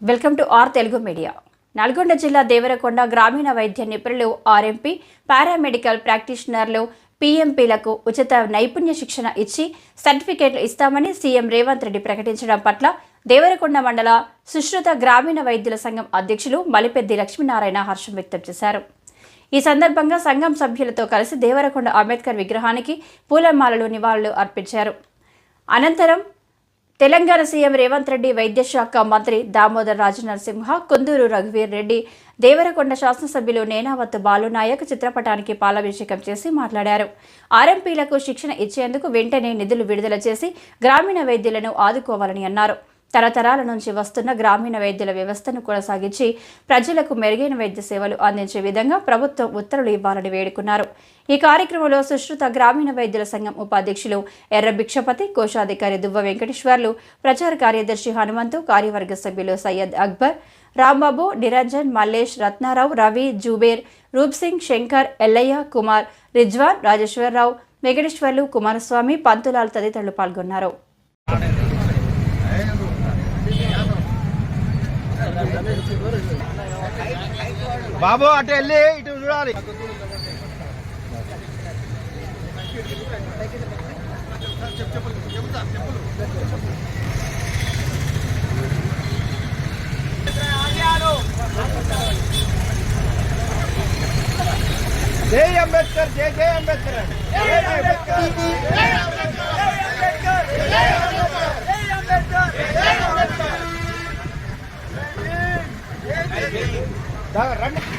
Welcome to our Telugu media. Nalgonda జిల్లా దేవరకొండ గ్రామీణ వైద్య నిపుణులు, ఆర్ఎంపీ, పారామెడికల్ ప్రాక్టీషనర్లు, పీఎంపీలకు ఉచిత నైపుణ్య శిక్షణ ఇచ్చి సర్టిఫికేట్లు ఇస్తామని సీఎం రేవంత్ రెడ్డి ప్రకటించడం పట్ల దేవరకొండ మండల సుశ్రుత గ్రామీణ వైద్యుల సంఘం అధ్యక్షులు మలిపెద్ది లక్ష్మీనారాయణ హర్షం వ్యక్తం చేశారు. ఈ సందర్భంగా సంఘం సభ్యులతో కలిసి దేవరకొండ అంబేద్కర్ విగ్రహానికి పూలమాలలు నివాళులు అర్పించారు. అనంతరం తెలంగాణ సీఎం రేవంత్ రెడ్డి, వైద్య శాఖ మంత్రి దామోదర్ రాజనరసింహ, కుందూరు రఘువీర్ రెడ్డి, దేవరకొండ శాసనసభ్యులు నేనావత్ బాలునాయక్ చిత్రపటానికి పాలాభిషేకం చేసి మాట్లాడారు. ఆర్ఎంపీలకు శిక్షణ ఇచ్చేందుకు వెంటనే నిధులు విడుదల చేసి గ్రామీణ వైద్యులను ఆదుకోవాలని అన్నారు. తరతరాల నుంచి వస్తున్న గ్రామీణ వైద్యుల వ్యవస్థను కొనసాగించి ప్రజలకు మెరుగైన వైద్య సేవలు అందించే విధంగా ప్రభుత్వం ఉత్తర్వులు ఇవ్వాలని వేడుకున్నారు. ఈ కార్యక్రమంలో సుశ్రుత గ్రామీణ వైద్యుల సంఘం ఉపాధ్యక్షులు ఎర్ర భిక్షపతి, కోశాధికారి దువ్వ వెంకటేశ్వర్లు, ప్రచార కార్యదర్శి హనుమంతు, కార్యవర్గ సభ్యులు సయ్యద్ అక్బర్, రాంబాబు, నిరంజన్, మల్లేష్, రత్నారావు, రవి, జూబేర్, రూప్సింగ్, శంకర్, ఎల్లయ్య, కుమార్, రిజ్వాన్, రాజేశ్వరరావు, వెంకటేశ్వర్లు, కుమారస్వామి, పంతులాల్ తదితరులు పాల్గొన్నారు. బాబు అటు వెళ్ళి ఇటు చూడాలి. జై అంబేద్కర్, జై జై అంబేద్కర్, జై అంబేద్కర్, జై అంబేద్కర్, జై అంబేద్కర్, జై అంబేద్కర్, జై అంబేద్కర్. రండి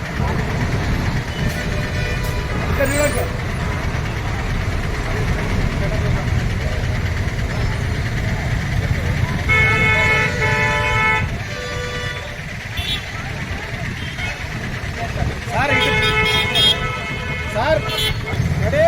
సార్, సార్ రెడీ.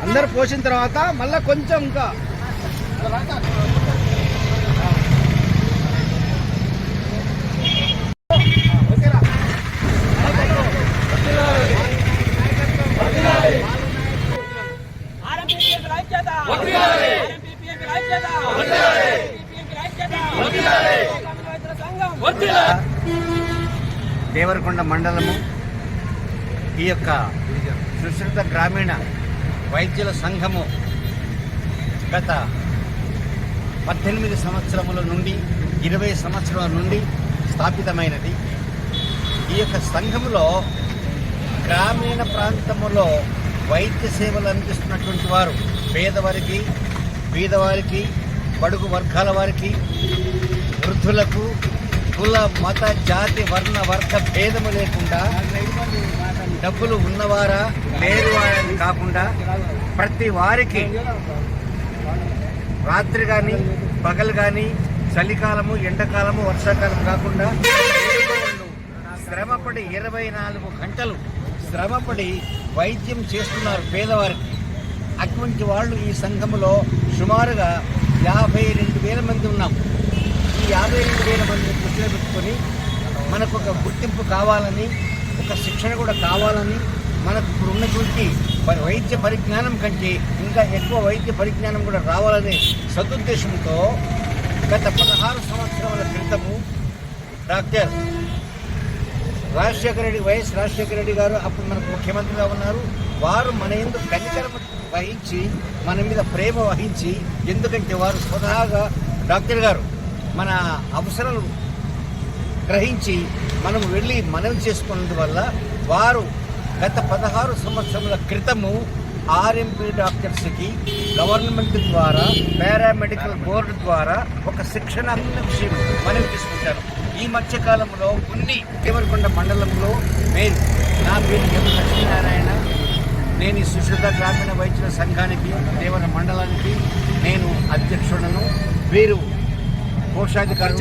అందరు పోసిన తర్వాత మళ్ళా కొంచెం ఇంకా దేవరకొండ మండలము ఈ యొక్క సుశ్రుత గ్రామీణ వైద్యుల సంఘము గత 18 సంవత్సరముల నుండి 20 సంవత్సరాల నుండి స్థాపితమైనది. ఈ యొక్క సంఘములో గ్రామీణ ప్రాంతములో వైద్య సేవలు అందిస్తున్నటువంటి వారు పేదవారికి, బీదవారికి, బడుగు వర్గాల వారికి, వృద్ధులకు, కుల, మత, జాతి, వర్ణ, వర్గ భేదము లేకుండా, డబ్బులు ఉన్నవారా లేరు వారని కాకుండా ప్రతి వారికి రాత్రి కానీ పగలు కానీ, చలికాలము, ఎండాకాలము, వర్షాకాలం కాకుండా శ్రమపడి 24 గంటలు శ్రమపడి వైద్యం చేస్తున్నారు పేదవారికి. అటువంటి వాళ్ళు ఈ సంఘములో సుమారుగా 52,000 మంది ఉన్నాం. ఈ 52,000 మందిని దృష్టిలో పెట్టుకొని మనకు ఒక గుర్తింపు కావాలని, ఒక శిక్షణ కూడా కావాలని, మనకు ఇప్పుడు ఉన్నటువంటి వైద్య పరిజ్ఞానం కంటే ఇంకా ఎక్కువ వైద్య పరిజ్ఞానం కూడా రావాలనే సదుద్దేశంతో గత 16 సంవత్సరాల క్రితము డాక్టర్ రాజశేఖర రెడ్డి, వైఎస్ రాజశేఖర రెడ్డి గారు అప్పుడు మనకు ముఖ్యమంత్రిగా ఉన్నారు. వారు మన ఎందుకు కనికరం వహించి, మన మీద ప్రేమ వహించి, ఎందుకంటే వారు స్వతహాగా డాక్టర్ గారు మన అవసరాలు గ్రహించి మనం వెళ్ళి మనవి చేసుకున్నందువల్ల వారు గత 16 సంవత్సరముల క్రితము ఆర్ఎంపీ డాక్టర్స్కి గవర్నమెంట్ ద్వారా పారామెడికల్ బోర్డు ద్వారా ఒక శిక్షణ విషయం మనం తీసుకుంటాను. ఈ మధ్యకాలంలో కొన్ని దేవరకొండ మండలంలో మెయిన్ నా పేరు ఎం లక్ష్మీనారాయణ. నేను ఈ సుశ్రుత గ్రామీణ వైద్యుల సంఘానికి దేవర మండలానికి నేను అధ్యక్షుడను. వీరు కోశాధికారి.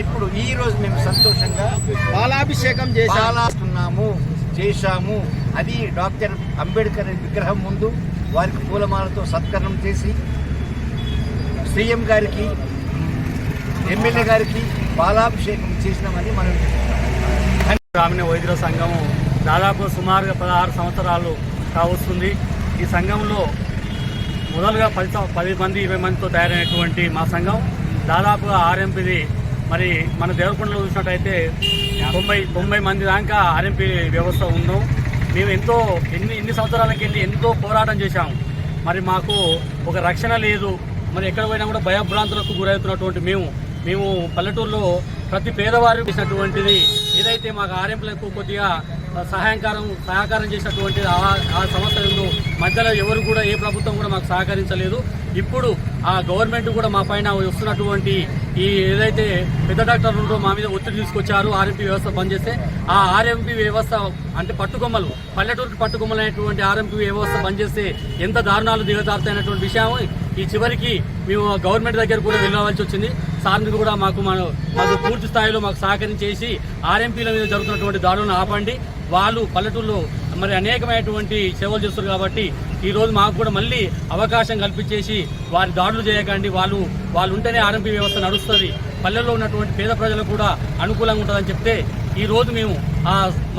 ఇప్పుడు ఈ రోజు మేము సంతోషంగా పాలాభిషేకం చేశాము. అది డాక్టర్ అంబేద్కర్ విగ్రహం ముందు వారికి పూలమాలతో సత్కరణం చేసి సీఎం గారికి ఎమ్మెల్యే గారికి పాలాభిషేకం చేసినామని మనం గ్రామీణ వైద్యుల సంఘము దాదాపు సుమారుగా 16 సంవత్సరాలు కావస్తుంది. ఈ సంఘంలో మొదలుగా 10 మంది 20 మందితో తయారైనటువంటి మా సంఘం దాదాపుగా ఆర్ఎంపీది మరి మన దేవరకొండలో చూసినట్టయితే 90 మంది దాకా ఆర్ఎంపీ వ్యవస్థ ఉందో. మేము ఎన్ని సంవత్సరాలకి వెళ్ళి ఎంతో పోరాటం చేశాము. మరి మాకు ఒక రక్షణ లేదు. మరి ఎక్కడ పోయినా కూడా భయభ్రాంతులకు గురవుతున్నటువంటి మేము పల్లెటూరులో ప్రతి పేదవారు చేసినటువంటిది ఏదైతే మాకు ఆర్ఎంపీలకు కొద్దిగా సహకారం చేసినటువంటిది ఆ సంస్థలు మధ్యలో ఎవరు కూడా ఏ ప్రభుత్వం కూడా మాకు సహకరించలేదు. ఇప్పుడు ఆ గవర్నమెంట్ కూడా మా పైన వస్తున్నటువంటి ఈ ఏదైతే పెద్ద డాక్టర్లు ఉంటో మా మీద ఒత్తిడి తీసుకొచ్చారు. ఆర్ఎంపీ వ్యవస్థ బంద్ చేస్తే ఆ ఆర్ఎంపీ వ్యవస్థ అంటే పట్టుకొమ్మలు పల్లెటూరుకి పట్టుకొమ్మలైనటువంటి ఆర్ఎంపీ వ్యవస్థ బంద్ చేస్తే ఎంత దారుణాలు దిగజారుతాయనేటువంటి విషయం ఈ చివరికి మేము గవర్నమెంట్ దగ్గర కూడా వెళ్ళవలసి వచ్చింది. సార్ని కూడా మాకు పూర్తి స్థాయిలో మాకు సహకరించేసి ఆర్ఎంపీల మీద జరుగుతున్నటువంటి దాడులను ఆపండి. వాళ్ళు పల్లెటూరులో మరి అనేకమైనటువంటి సేవలు చేస్తారు కాబట్టి ఈరోజు మాకు కూడా మళ్ళీ అవకాశం కల్పించేసి వారి దాడులు చేయకండి. వాళ్ళు ఉంటేనే ఆర్ఎంపీ వ్యవస్థ నడుస్తుంది. పల్లెల్లో ఉన్నటువంటి పేద ప్రజలకు కూడా అనుకూలంగా ఉంటుందని చెప్తే ఈరోజు మేము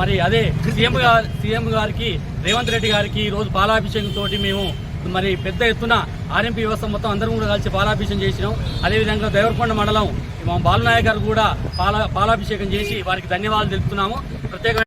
మరి అదే సీఎం గారికి రేవంత్ రెడ్డి గారికి ఈరోజు పాలాభిషేకంతో మేము మరి పెద్ద ఎత్తున ఆర్ఎంపీ వ్యవస్థ మొత్తం అందరం కూడా కలిసి పాలాభిషేకం చేసినాం. అదేవిధంగా దేవరకొండ మండలం మా బాలనాయక్ గారు కూడా పాలాభిషేకం చేసి వారికి ధన్యవాదాలు తెలుపుతున్నాము. ప్రత్యేక